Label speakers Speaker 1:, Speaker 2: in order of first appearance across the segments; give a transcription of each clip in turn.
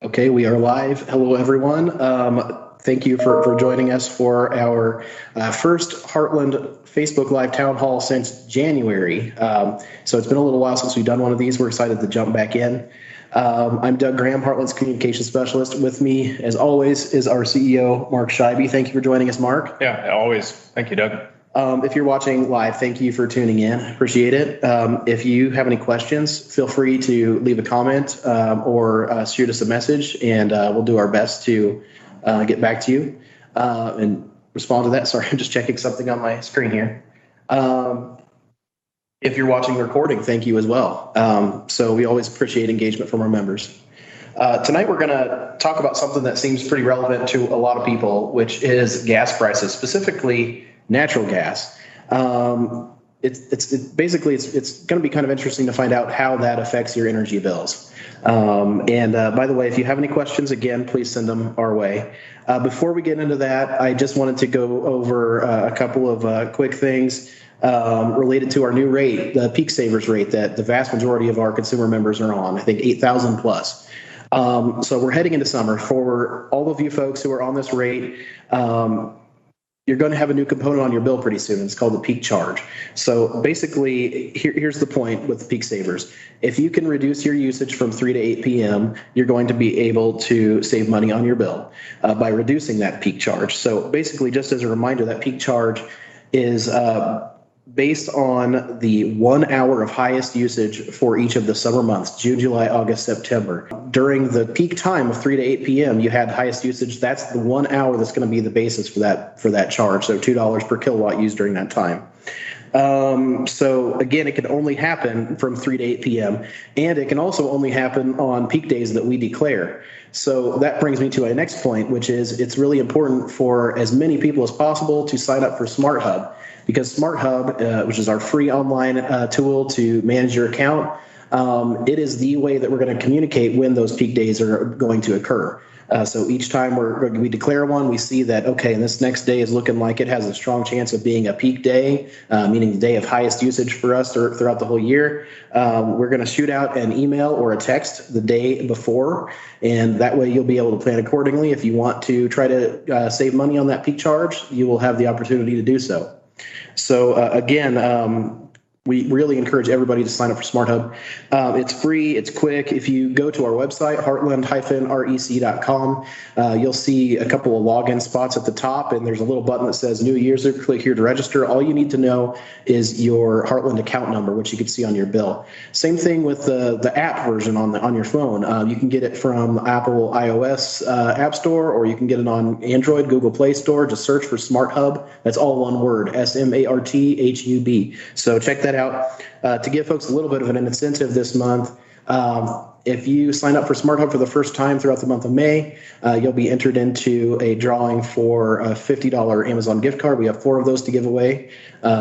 Speaker 1: Okay, we are live. Hello, everyone. Thank you for joining us for our first Heartland Facebook Live Town Hall since January. So it's been a little while since we've done one of these. We're excited to jump back in. I'm Doug Graham, Heartland's Communications Specialist. With me, as always, is our CEO, Mark Scheibe. Thank you for joining us, Mark.
Speaker 2: Yeah, always. Thank you, Doug.
Speaker 1: If you're watching live, thank you for tuning in. Appreciate it. If you have any questions, feel free to leave a comment or shoot us a message, and we'll do our best to get back to you and respond to that. Sorry, I'm just checking something on my screen here. If you're watching the recording, thank you as well. So we always appreciate engagement from our members. Tonight we're going to talk about something that seems pretty relevant to a lot of people, which is gas prices, specifically natural gas. It's basically going to be kind of interesting to find out how that affects your energy bills. By the way, if you have any questions, again, please send them our way. Before we get into that, I just wanted to go over a couple of quick things related to our new rate, the Peak Savers rate that the vast majority of our consumer members are on, I think 8,000 plus. So we're heading into summer. For all of you folks who are on this rate, you're going to have a new component on your bill pretty soon. It's called the peak charge. So basically, here's the point with the Peak Savers. If you can reduce your usage from 3 to 8 p.m., you're going to be able to save money on your bill by reducing that peak charge. So basically, just as a reminder, that peak charge is based on the 1 hour of highest usage for each of the summer months, June, July, August, September. During the peak time of 3 to 8 p.m., you had highest usage. That's the 1 hour that's going to be the basis for that charge. So $2 per kilowatt used during that time. So again, it can only happen from 3 to 8 p.m. and it can also only happen on peak days that we declare. So that brings me to my next point, which is it's really important for as many people as possible to sign up for Smart Hub, because Smart Hub, which is our free online tool to manage your account, it is the way that we're going to communicate when those peak days are going to occur. So each time we declare one, we see that, okay, and this next day is looking like it has a strong chance of being a peak day, meaning the day of highest usage for us throughout the whole year. We're going to shoot out an email or a text the day before, and that way you'll be able to plan accordingly. If you want to try to save money on that peak charge, you will have the opportunity to do so. So again, we really encourage everybody to sign up for Smart Hub. It's free. It's quick. If you go to our website, heartland-rec.com, you'll see a couple of login spots at the top, and there's a little button that says New User. Click here to register. All you need to know is your Heartland account number, which you can see on your bill. Same thing with the app version on your phone. You can get it from Apple iOS App Store, or you can get it on Android, Google Play Store. Just search for Smart Hub. That's all one word, SMARTHUB. So check that out. To give folks a little bit of an incentive this month, if you sign up for Smart Hub for the first time throughout the month of May, you'll be entered into a drawing for a $50 Amazon gift card. We have 4 of those to give away.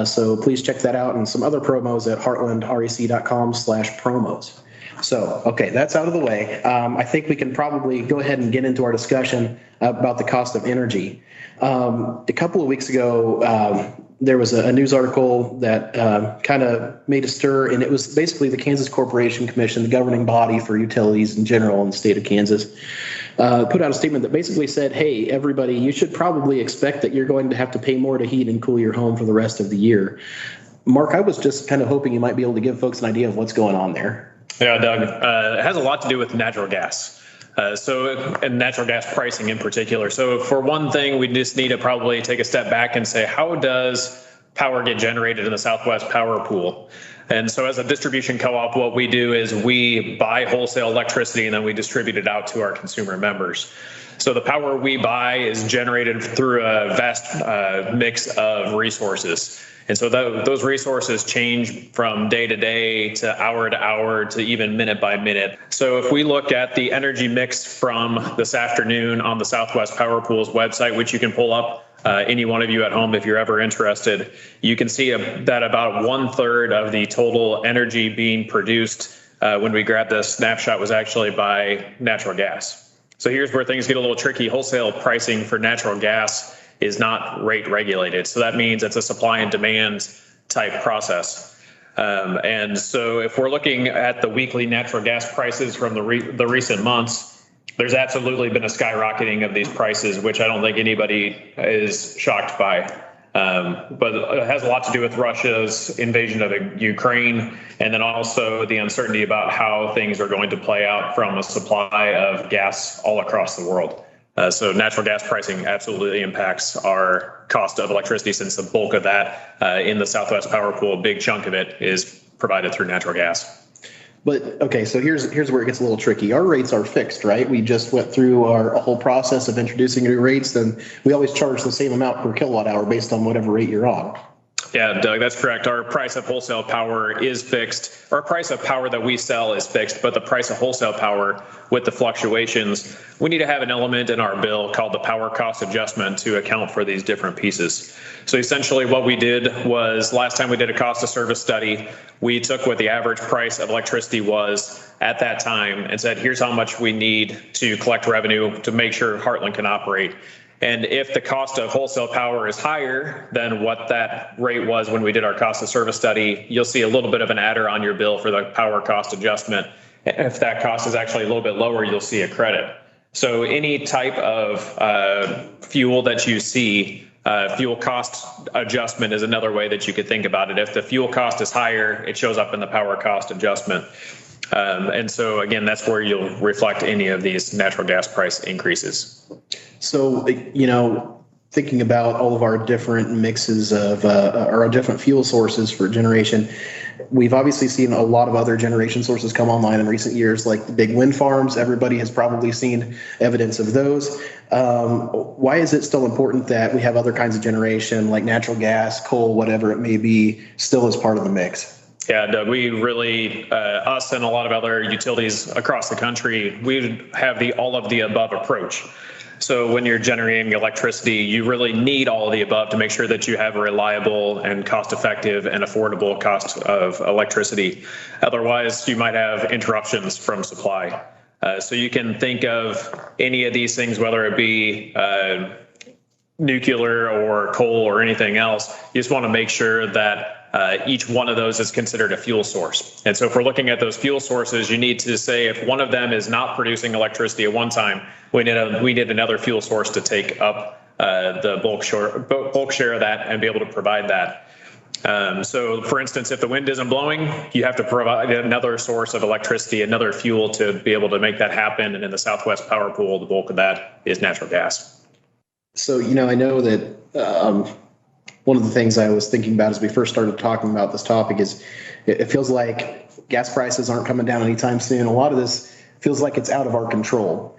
Speaker 1: So please check that out, and some other promos at heartlandrec.com/promos. So, okay, that's out of the way. I think we can probably go ahead and get into our discussion about the cost of energy. A couple of weeks ago, there was a news article that kind of made a stir, and it was basically the Kansas Corporation Commission, the governing body for utilities in general in the state of Kansas, put out a statement that basically said, hey, everybody, you should probably expect that you're going to have to pay more to heat and cool your home for the rest of the year. Mark, I was just kind of hoping you might be able to give folks an idea of what's going on there.
Speaker 2: Yeah, Doug, it has a lot to do with natural gas. And natural gas pricing in particular. So for one thing, we just need to probably take a step back and say, how does power get generated in the Southwest Power Pool? And so as a distribution co-op, what we do is we buy wholesale electricity and then we distribute it out to our consumer members. So the power we buy is generated through a vast mix of resources. And so those resources change from day to day to hour to even minute by minute. So if we look at the energy mix from this afternoon on the Southwest Power Pool's website, which you can pull up, any one of you at home if you're ever interested, you can see that about 1/3 of the total energy being produced when we grabbed this snapshot was actually by natural gas. So here's where things get a little tricky. Wholesale pricing for natural gas is not rate regulated. So that means it's a supply and demand type process. And so if we're looking at the weekly natural gas prices from the recent months, there's absolutely been a skyrocketing of these prices, which I don't think anybody is shocked by. But it has a lot to do with Russia's invasion of Ukraine, and then also the uncertainty about how things are going to play out from a supply of gas all across the world. So natural gas pricing absolutely impacts our cost of electricity, since the bulk of that in the Southwest Power Pool, a big chunk of it is provided through natural gas.
Speaker 1: But okay, so here's where it gets a little tricky. Our rates are fixed, right? We just went through our whole process of introducing new rates, and we always charge the same amount per kilowatt hour based on whatever rate you're on.
Speaker 2: Yeah, Doug, that's correct. Our price of wholesale power is fixed. Our price of power that we sell is fixed, but the price of wholesale power with the fluctuations, we need to have an element in our bill called the power cost adjustment to account for these different pieces. So essentially what we did was, last time we did a cost of service study, we took what the average price of electricity was at that time and said, here's how much we need to collect revenue to make sure Heartland can operate. And if the cost of wholesale power is higher than what that rate was when we did our cost of service study, you'll see a little bit of an adder on your bill for the power cost adjustment. If that cost is actually a little bit lower, you'll see a credit. So any type of fuel that you see, fuel cost adjustment is another way that you could think about it. If the fuel cost is higher, it shows up in the power cost adjustment. And so, again, that's where you'll reflect any of these natural gas price increases.
Speaker 1: So, thinking about all of our different mixes of our different fuel sources for generation, we've obviously seen a lot of other generation sources come online in recent years, like the big wind farms. Everybody has probably seen evidence of those. Why is it still important that we have other kinds of generation, like natural gas, coal, whatever it may be, still as part of the mix?
Speaker 2: Yeah, Doug, we really, us and a lot of other utilities across the country, we have the all of the above approach. So when you're generating electricity, you really need all of the above to make sure that you have a reliable and cost-effective and affordable cost of electricity. Otherwise, you might have interruptions from supply. So you can think of any of these things, whether it be nuclear or coal or anything else. You just want to make sure that each one of those is considered a fuel source. And so if we're looking at those fuel sources, you need to say if one of them is not producing electricity at one time, we need another fuel source to take up the bulk share of that and be able to provide that. So for instance, if the wind isn't blowing, you have to provide another source of electricity, another fuel to be able to make that happen. And in the Southwest Power Pool, the bulk of that is natural gas.
Speaker 1: So, I know that one of the things I was thinking about as we first started talking about this topic is it feels like gas prices aren't coming down anytime soon. A lot of this feels like it's out of our control.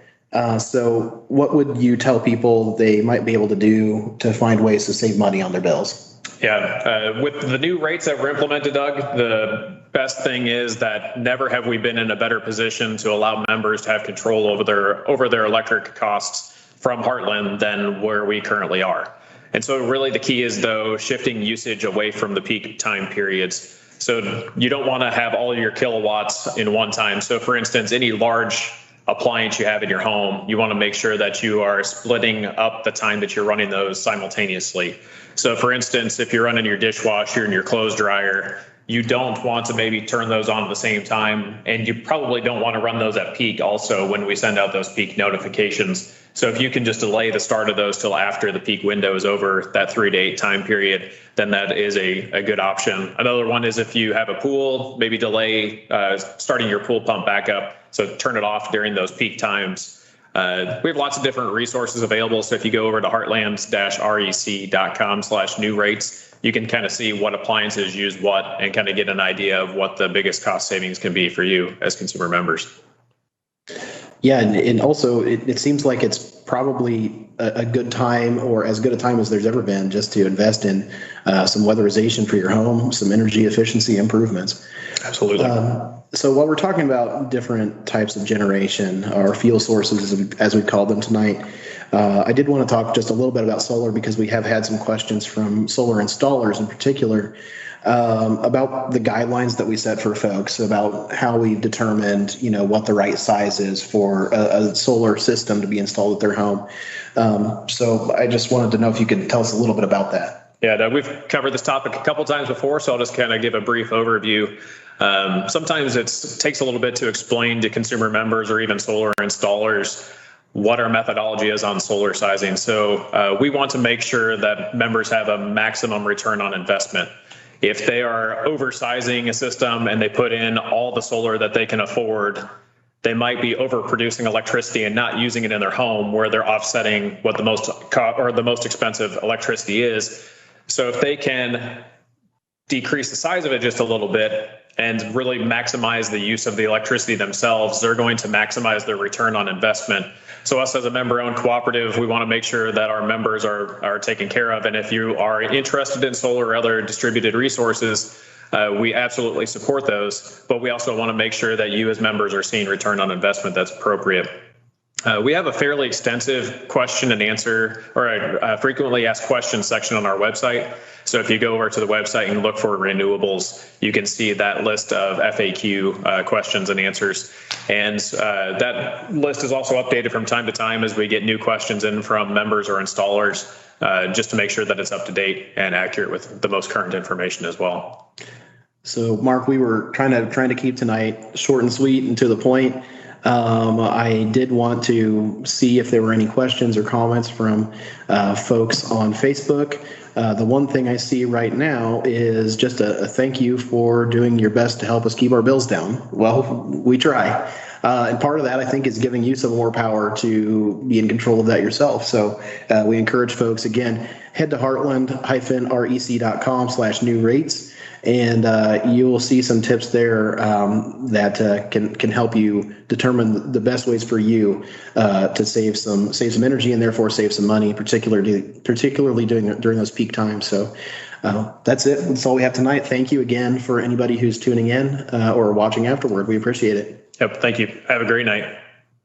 Speaker 1: So what would you tell people they might be able to do to find ways to save money on their bills?
Speaker 2: Yeah, with the new rates that were implemented, Doug, the best thing is that never have we been in a better position to allow members to have control over their electric costs from Heartland than where we currently are. And so really the key is, though, shifting usage away from the peak time periods. So you don't want to have all your kilowatts in one time. So for instance, any large appliance you have in your home, you want to make sure that you are splitting up the time that you're running those simultaneously. So for instance, if you're running your dishwasher and your clothes dryer, you don't want to maybe turn those on at the same time, and you probably don't want to run those at peak also when we send out those peak notifications. So if you can just delay the start of those till after the peak window is over, that 3 to 8 time period, then that is a good option. Another one is if you have a pool, maybe delay starting your pool pump back up, so turn it off during those peak times. We have lots of different resources available. So if you go over to heartland-rec.com/new rates, you can kind of see what appliances use what and kind of get an idea of what the biggest cost savings can be for you as consumer members.
Speaker 1: Yeah, and also it seems like it's probably a good time, or as good a time as there's ever been, just to invest in some weatherization for your home, some energy efficiency improvements.
Speaker 2: Absolutely.
Speaker 1: So while we're talking about different types of generation, or fuel sources as we call them tonight, I did want to talk just a little bit about solar, because we have had some questions from solar installers in particular about the guidelines that we set for folks, about how we determined, what the right size is for a solar system to be installed at their home. So I just wanted to know if you could tell us a little bit about that.
Speaker 2: Yeah, we've covered this topic a couple times before, so I'll just kind of give a brief overview. Sometimes it takes a little bit to explain to consumer members or even solar installers what our methodology is on solar sizing. So we want to make sure that members have a maximum return on investment. If they are oversizing a system and they put in all the solar that they can afford, they might be overproducing electricity and not using it in their home, where they're offsetting what the most expensive electricity is. So if they can decrease the size of it just a little bit and really maximize the use of the electricity themselves, they're going to maximize their return on investment. So us as a member-owned cooperative, we want to make sure that our members are taken care of. And if you are interested in solar or other distributed resources, we absolutely support those, but we also want to make sure that you as members are seeing return on investment that's appropriate. We have a fairly extensive question and answer, or a frequently asked questions section on our website. So if you go over to the website and look for renewables, you can see that list of FAQ questions and answers. And that list is also updated from time to time as we get new questions in from members or installers, just to make sure that it's up to date and accurate with the most current information as well.
Speaker 1: So Mark, we were trying to keep tonight short and sweet and to the point. I did want to see if there were any questions or comments from folks on Facebook. The one thing I see right now is just a thank you for doing your best to help us keep our bills down. Well, we try. And part of that, I think, is giving you some more power to be in control of that yourself. So we encourage folks, again, head to heartland-rec.com/new rates. And you will see some tips there that can help you determine the best ways for you to save some energy and therefore save some money, particularly during those peak times. So that's it. That's all we have tonight. Thank you again for anybody who's tuning in or watching afterward. We appreciate it.
Speaker 2: Yep. Thank you. Have a great night.